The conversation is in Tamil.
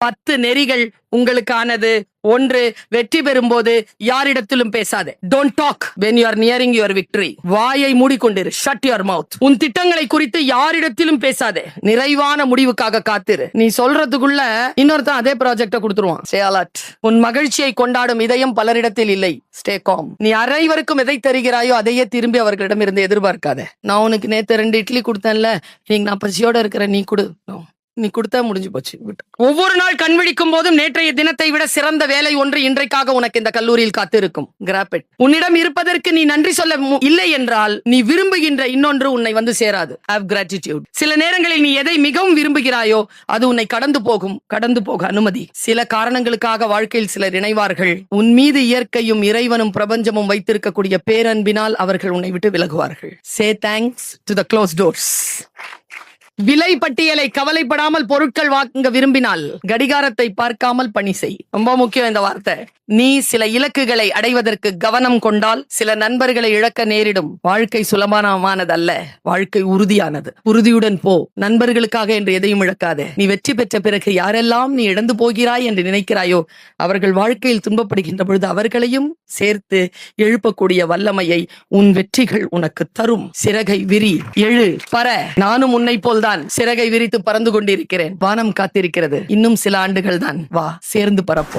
10 நெறிகள் உங்களுக்கானது. 1, வெற்றி பெறும்போது யாரிடத்திலும் பேசாதே. Don't talk when you are nearing your victory. வாயை மூடிக்கொண்டிரு. Shut your mouth. உன் திட்டங்களை குறித்து யாரிடத்திலும் பேசாதே. நிறைவான முடிவுக்காக காத்திரு. நீ சொல்றதுக்குள்ள இன்னொருத்தன் அதே ப்ராஜெக்ட கொடுத்துருவான். Stay alert. உன் மகிழ்ச்சியை கொண்டாடும் இதயம் பலரிடத்தில் இல்லை. Stay calm. நீ அனைவருக்கும் எதை தருகிறாயோ அதையே திரும்பி அவர்களிடம் இருந்து எதிர்பார்க்காத. நான் உனக்கு நேத்து 2 இட்லி கொடுத்தேன்ல, நீங்க நான் பசியோட இருக்கிற, நீ கொடு. நீ கொடுத்தா முடிஞ்சு போச்சு. ஒவ்வொரு நாள் கண்விழிக்கும் போதும் நேற்றைய தினத்தை விட சிறந்த வேலை ஒன்று இன்றைக்காக உனக்கு இந்த கல்லூரியில் காத்திருக்கும். கிராப். உன்னிடம் இருப்பதற்கு நீ நன்றி சொல்ல இல்லை என்றால் நீ விரும்புகின்ற இன்னொன்று உன்னை வந்து சேராது. Have gratitude. சில நேரங்களில் நீ எதை மிகவும் விரும்புகிறாயோ அது உன்னை கடந்து போக அனுமதி. சில காரணங்களுக்காக வாழ்க்கையில் சிலர் இணைவார்கள். உன் மீது இயற்கையும் இறைவனும் பிரபஞ்சமும் வைத்திருக்கக்கூடிய பேரன்பினால் அவர்கள் உன்னை விட்டு விலகுவார்கள். Say thanks to the closed doors. விலை பட்டியலை கவலைப்படாமல் பொருட்கள் வாங்க விரும்பினால் கடிகாரத்தை பார்க்காமல் பணி செய். ரொம்ப முக்கியம் இந்த வார்த்தை. நீ சில இலக்குகளை அடைவதற்கு கவனம் கொண்டால் சில நண்பர்களை இழக்க நேரிடும். வாழ்க்கை சுலபமானதல்ல, வாழ்க்கை உறுதியானது. உறுதியுடன் போ. நண்பர்களுக்காக என்று எதையும் இழக்காதே. நீ வெற்றி பெற்ற பிறகு யாரெல்லாம் நீ இழந்து போகிறாய் என்று நினைக்கிறாயோ அவர்கள் வாழ்க்கையில் துன்பப்படுகின்ற பொழுது அவர்களையும் சேர்த்து எழுப்பக்கூடிய வல்லமையை உன் வெற்றிகள் உனக்கு தரும். சிறகை விரி, எழு, பற. நானும் உன்னை போல்தான் சிறகை விரித்து பறந்து கொண்டிருக்கிறேன். வானம் காத்திருக்கிறது. இன்னும் சில ஆண்டுகள் தான். வா, சேர்ந்து பறப்போம்.